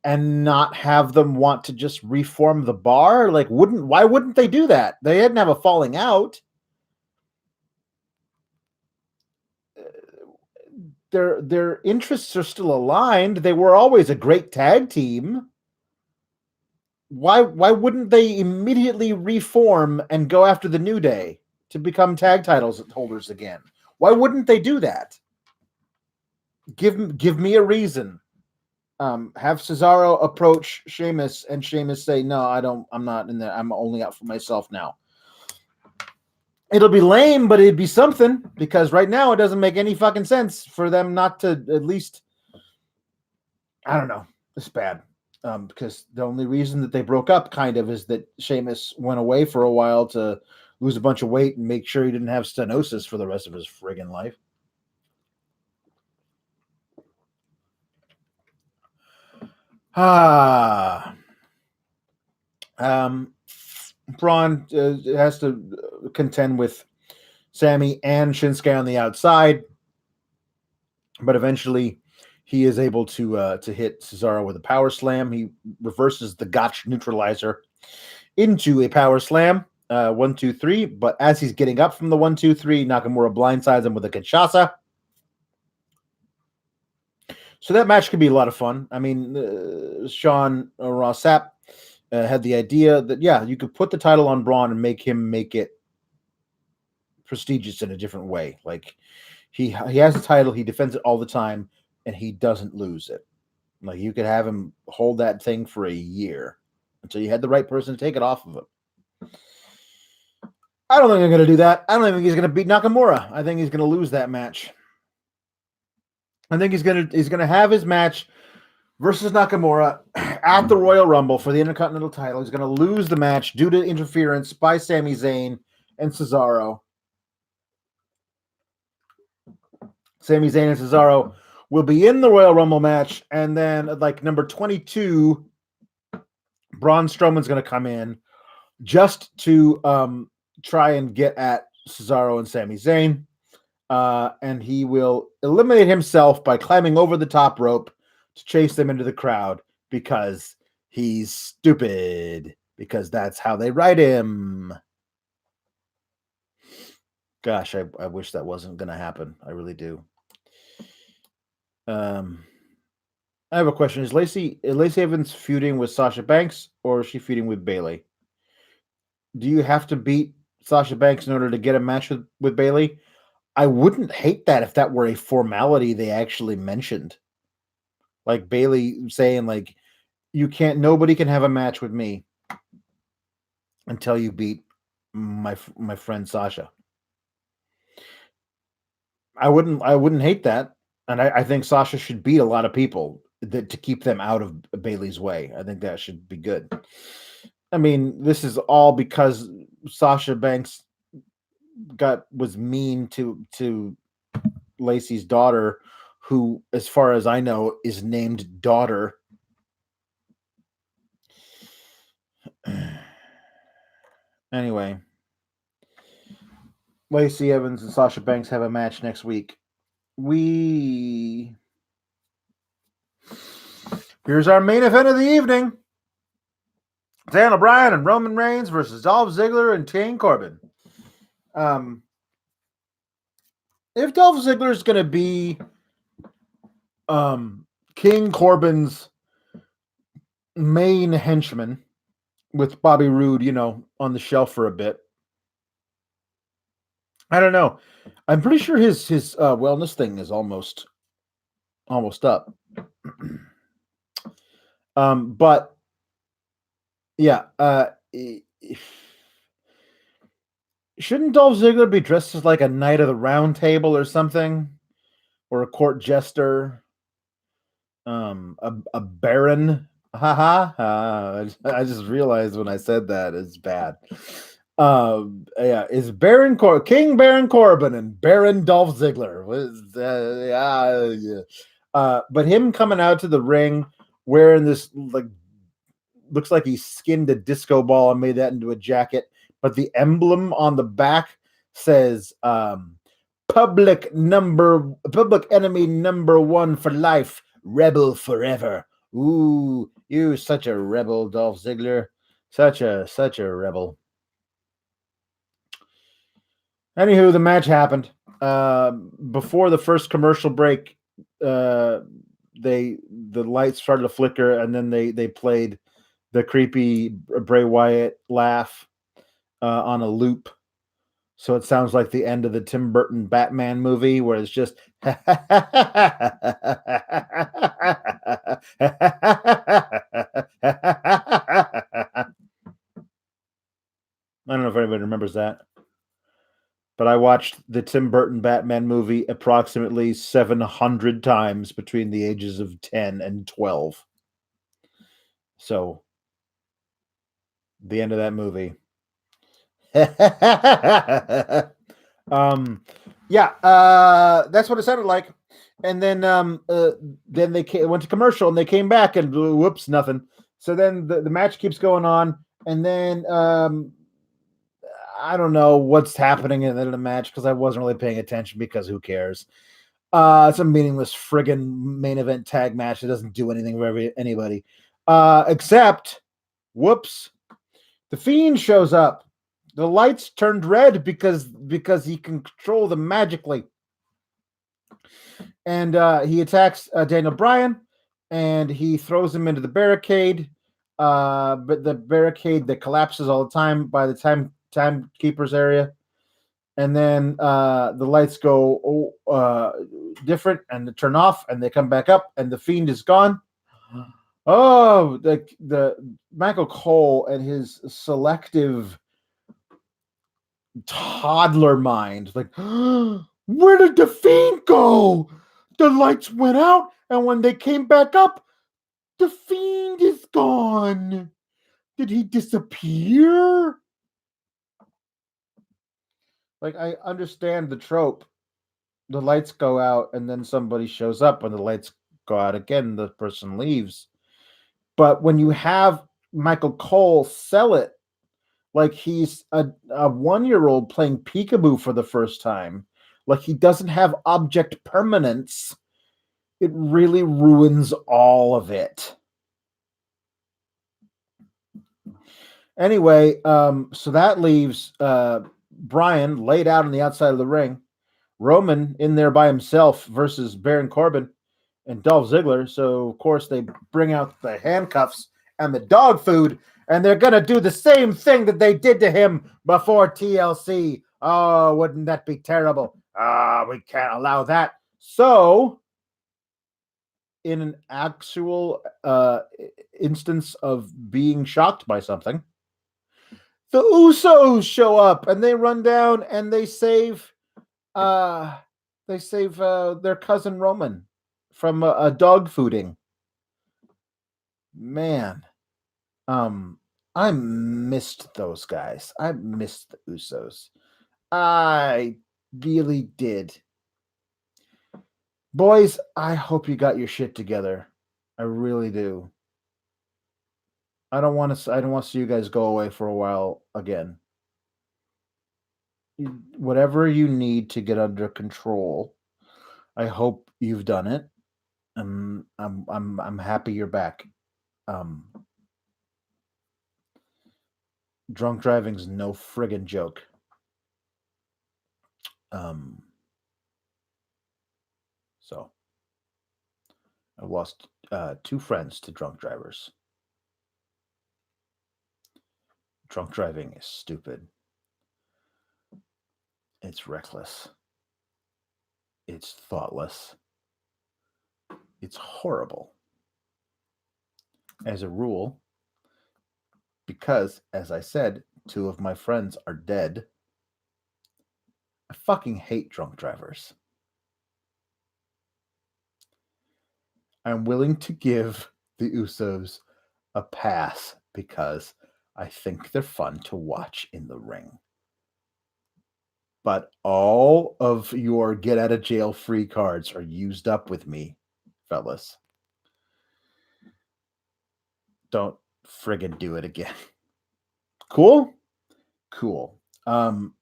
and not have them want to just reform the bar. Why wouldn't they do that? They didn't have a falling out. Their interests are still aligned. They were always a great tag team. Why wouldn't they immediately reform and go after the New Day to become tag titles holders again? Why wouldn't they do that? Give me a reason. Have Cesaro approach Sheamus and Sheamus say, no, I'm not in there. I'm only out for myself now. It'll be lame, but it'd be something, because right now it doesn't make any fucking sense for them not to at least, I don't know. It's bad. Because the only reason that they broke up kind of is that Sheamus went away for a while to lose a bunch of weight and make sure he didn't have stenosis for the rest of his friggin' life. Braun has to contend with Sami and Shinsuke on the outside, but eventually he is able to hit Cesaro with a power slam. He reverses the Gotch neutralizer into a power slam. 1, 2, 3. But as he's getting up from the 1, 2, 3, Nakamura blindsides him with a Kinshasa. So that match could be a lot of fun. I mean, Sean Ross Sapp had the idea that, yeah, you could put the title on Braun and make it prestigious in a different way. Like, he has the title, he defends it all the time, and he doesn't lose it. Like, you could have him hold that thing for a year until you had the right person to take it off of him. I don't think they're going to do that. I don't think he's going to beat Nakamura. I think he's going to lose that match. I think he's going to have his match versus Nakamura at the Royal Rumble for the Intercontinental title. He's going to lose the match due to interference by Sami Zayn and Cesaro. Sami Zayn and Cesaro will be in the Royal Rumble match, and then number 22, Braun Strowman's going to come in just to try and get at Cesaro and Sami Zayn. And he will eliminate himself by climbing over the top rope to chase them into the crowd because he's stupid. Because that's how they write him. Gosh, I wish that wasn't going to happen. I really do. I have a question. Is Lacey Evans feuding with Sasha Banks or is she feuding with Bayley? Do you have to beat Sasha Banks in order to get a match with Bayley? I wouldn't hate that if that were a formality they actually mentioned. Like Bayley saying, like, nobody can have a match with me until you beat my friend Sasha. I wouldn't hate that. And I think Sasha should beat a lot of people to keep them out of Bayley's way. I think that should be good. I mean, this is all because Sasha Banks was mean to Lacey's daughter, who, as far as I know, is named Daughter. Anyway, Lacey Evans and Sasha Banks have a match next week. Here's our main event of the evening. Daniel Bryan and Roman Reigns versus Dolph Ziggler and King Corbin. If Dolph Ziggler is going to be King Corbin's main henchman with Bobby Roode, on the shelf for a bit, I don't know. I'm pretty sure his wellness thing is almost up. But yeah, shouldn't Dolph Ziggler be dressed as like a knight of the round table or something? Or a court jester? A baron? I just realized when I said that it's bad. Yeah, is King Baron Corbin and Baron Dolph Ziggler. But him coming out to the ring wearing this, like, looks like he skinned a disco ball and made that into a jacket, but the emblem on the back says public enemy number 1 for life, rebel forever. Ooh, you such a rebel, Dolph Ziggler. Such a rebel. Anywho, the match happened. Before the first commercial break, the lights started to flicker, and then they played the creepy Bray Wyatt laugh on a loop. So it sounds like the end of the Tim Burton Batman movie, where it's just I don't know if anybody remembers that. But I watched the Tim Burton Batman movie approximately 700 times between the ages of 10 and 12. So, the end of that movie. That's what it sounded like. And then they went to commercial and they came back and whoops, nothing. So then the match keeps going on, and then I don't know what's happening in the end of the match because I wasn't really paying attention because who cares? It's a meaningless friggin' main event tag match that doesn't do anything for anybody. Except, whoops, the Fiend shows up. The lights turned red because he can control them magically. And he attacks Daniel Bryan, and he throws him into the barricade. But the barricade that collapses all the time by the timekeeper's area. And then the lights go different and they turn off and they come back up and the Fiend is gone. Oh, the Michael Cole and his selective toddler mind, like, where did the Fiend go? The lights went out, and when they came back up, the Fiend is gone. Did he disappear? Like, I understand the trope. The lights go out, and then somebody shows up, and the lights go out again, the person leaves. But when you have Michael Cole sell it like he's a 1-year-old playing peekaboo for the first time, like he doesn't have object permanence, it really ruins all of it. Anyway, so that leaves Bryan laid out on the outside of the ring, Roman in there by himself versus Baron Corbin, and Dolph Ziggler. So, of course, they bring out the handcuffs and the dog food, and they're going to do the same thing that they did to him before TLC. Oh, wouldn't that be terrible? We can't allow that. So, in an actual instance of being shocked by something, the Usos show up and they run down and they save their cousin Roman from a dog fooding. Man, I missed those guys. I missed the Usos. I really did. Boys, I hope you got your shit together. I really do. I don't want to see you guys go away for a while again. Whatever you need to get under control, I hope you've done it. I'm happy you're back. Drunk driving's no friggin' joke. So I've lost 2 friends to drunk drivers. Drunk driving is stupid. It's reckless. It's thoughtless. It's horrible. As a rule, because, as I said, 2 of my friends are dead, I fucking hate drunk drivers. I'm willing to give the Usos a pass because I think they're fun to watch in the ring. But all of your get-out-of-jail-free cards are used up with me, fellas. Don't friggin' do it again. Cool? Cool. I'm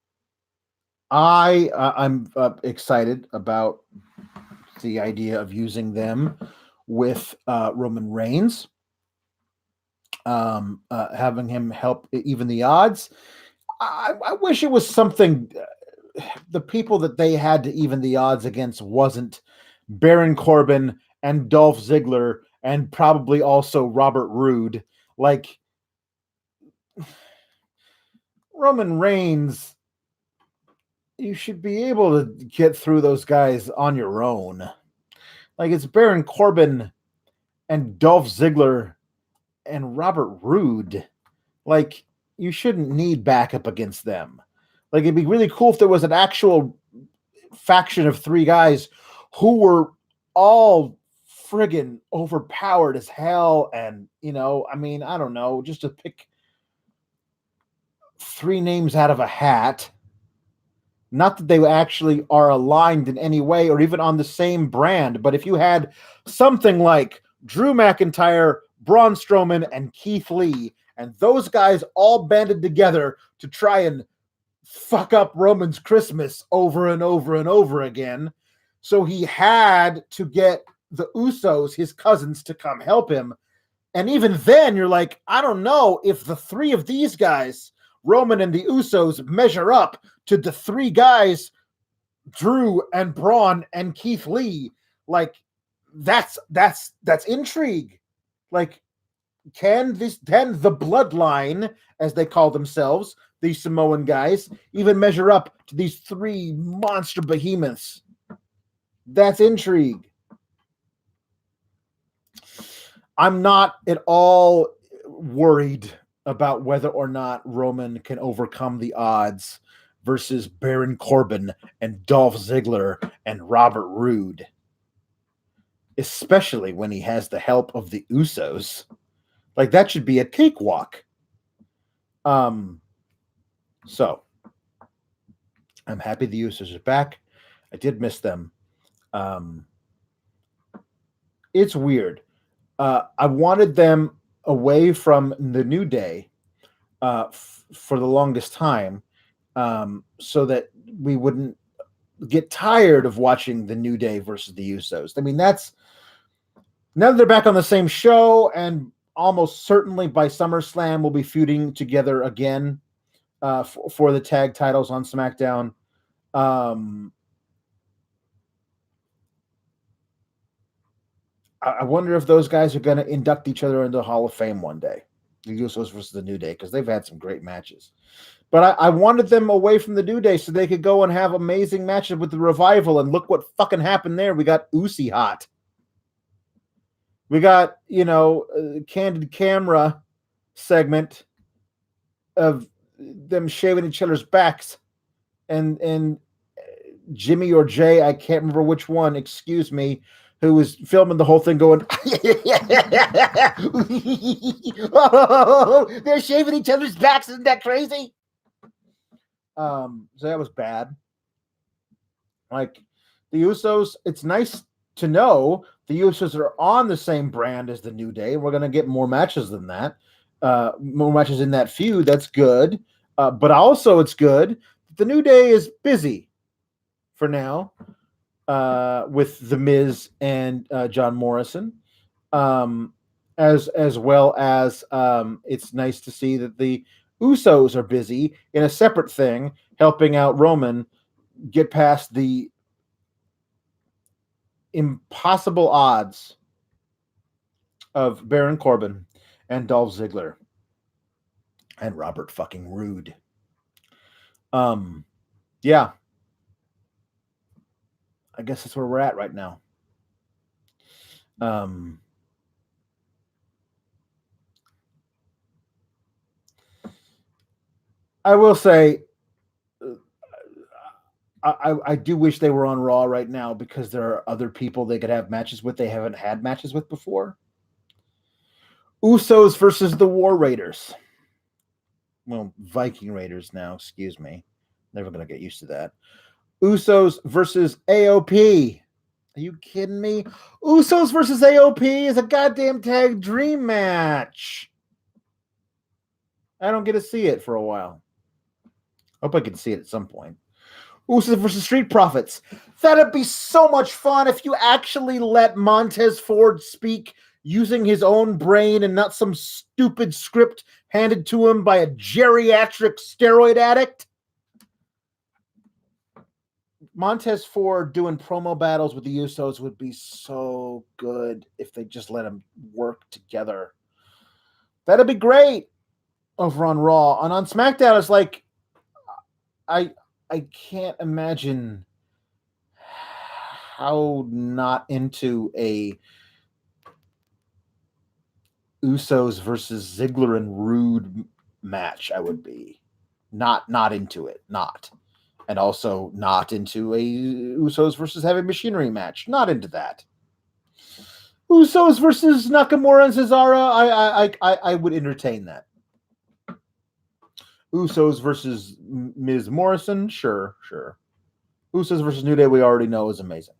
excited about the idea of using them with Roman Reigns, having him help even the odds. I wish it was something. The people that they had to even the odds against wasn't Baron Corbin and Dolph Ziggler and probably also Robert Roode. Like, Roman Reigns, you should be able to get through those guys on your own. Like, it's Baron Corbin and Dolph Ziggler and Robert Roode. Like, you shouldn't need backup against them. Like, it'd be really cool if there was an actual faction of 3 guys who were all friggin' overpowered as hell. And, I don't know, just to pick 3 names out of a hat. Not that they actually are aligned in any way or even on the same brand, but if you had something like Drew McIntyre, Braun Strowman, and Keith Lee, and those guys all banded together to try and fuck up Roman's Christmas over and over and over again. So he had to get the Usos, his cousins, to come help him. And even then, you're like, I don't know if the 3 of these guys, Roman and the Usos, measure up to the 3 guys, Drew and Braun and Keith Lee. Like, that's intrigue. Like, can the bloodline, as they call themselves, these Samoan guys, even measure up to these 3 monster behemoths? That's intrigue. I'm not at all worried about whether or not Roman can overcome the odds versus Baron Corbin and Dolph Ziggler and Robert Roode, especially when he has the help of the Usos. Like, that should be a cakewalk. So I'm happy the Usos are back. I did miss them. It's weird. I wanted them away from the New Day for the longest time, so that we wouldn't get tired of watching the New Day versus the Usos. I mean, now that they're back on the same show, and almost certainly by SummerSlam we'll be feuding together again for the tag titles on SmackDown. I wonder if those guys are going to induct each other into the Hall of Fame one day. The Usos versus the New Day, because they've had some great matches. But I wanted them away from the New Day so they could go and have amazing matches with the Revival. And look what fucking happened there. We got Usi hot. We got, candid camera segment of them shaving each other's backs. And Jimmy or Jay, I can't remember which one, excuse me, who was filming the whole thing going, oh, they're shaving each other's backs. Isn't that crazy? So that was bad. Like the Usos, it's nice to know the Usos are on the same brand as the New Day. We're going to get more matches than that. More matches in that feud. That's good. But also it's good. The New Day is busy for now. With The Miz and John Morrison, as well as it's nice to see that the Usos are busy in a separate thing, helping out Roman get past the impossible odds of Baron Corbin and Dolph Ziggler and Robert fucking Roode. Yeah. I guess that's where we're at right now. I will say, I do wish they were on Raw right now because there are other people they could have matches with they haven't had matches with before. Usos versus the War Raiders. Well, Viking Raiders now, excuse me. Never going to get used to that. Usos versus AOP. Are you kidding me? Usos versus AOP is a goddamn tag dream match. I don't get to see it for a while. Hope I can see it at some point. Usos versus Street Profits. That'd be so much fun if you actually let Montez Ford speak using his own brain and not some stupid script handed to him by a geriatric steroid addict. Montez Ford doing promo battles with the Usos would be so good if they just let them work together. That'd be great over on Raw. And on SmackDown, it's like, I can't imagine how not into a Usos versus Ziggler and Roode match I would be. Not into it. Not. And also not into a Usos versus Heavy Machinery match. Not into that. Usos versus Nakamura and Cesaro, I would entertain that. Usos versus Miz Morrison, sure. Usos versus New Day, we already know is amazing.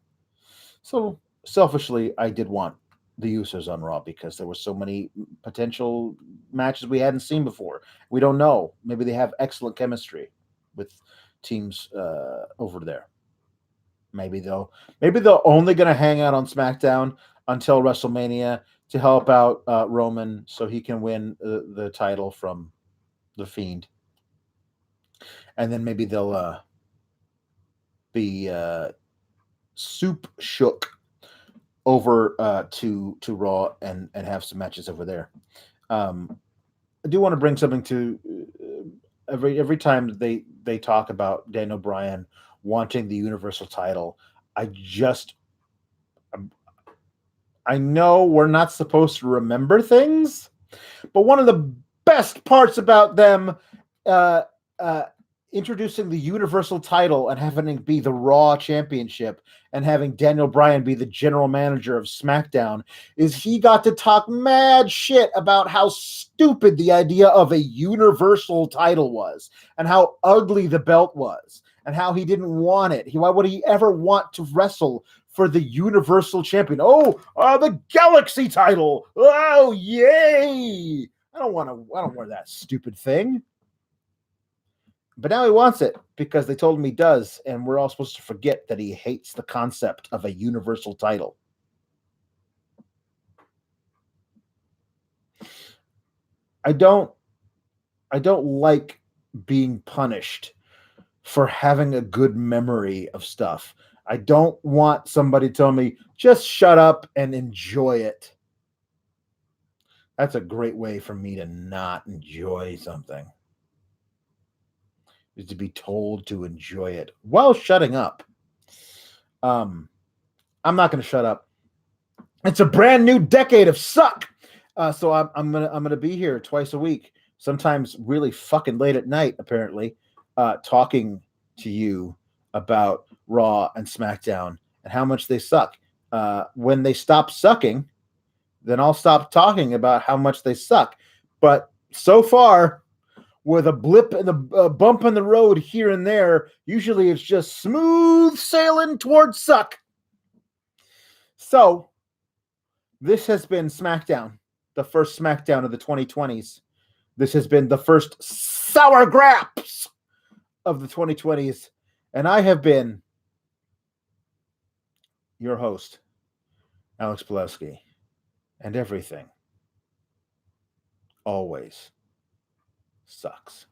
So selfishly, I did want the Usos on Raw because there were so many potential matches we hadn't seen before. We don't know. Maybe they have excellent chemistry with teams over there. Maybe they're only going to hang out on SmackDown until WrestleMania to help out Roman so he can win the title from The Fiend. And then maybe they'll be soup shook over to Raw and have some matches over there. I do want to bring something to every time they talk about Daniel Bryan wanting the Universal title. I know we're not supposed to remember things, but one of the best parts about them introducing the Universal title and having it be the Raw Championship and having Daniel Bryan be the general manager of SmackDown is he got to talk mad shit about how stupid the idea of a Universal title was and how ugly the belt was and how he didn't want it. Why would he ever want to wrestle for the Universal Champion? The Galaxy title. Oh, yay. I don't want that stupid thing. But now he wants it because they told him he does, and we're all supposed to forget that he hates the concept of a Universal title. I don't like being punished for having a good memory of stuff. I don't want somebody telling me, just shut up and enjoy it. That's a great way for me to not enjoy something, is to be told to enjoy it while shutting up. I'm not going to shut up. It's a brand new decade of suck. So I'm gonna be here twice a week, sometimes really fucking late at night, apparently, talking to you about Raw and SmackDown and how much they suck. When they stop sucking, then I'll stop talking about how much they suck. But so far, with a blip and a bump in the road here and there, usually it's just smooth sailing towards suck. So this has been SmackDown, the first SmackDown of the 2020s. This has been the first SOUR GRAPS of the 2020s. And I have been your host, Alex Pawlowski. And everything always sucks.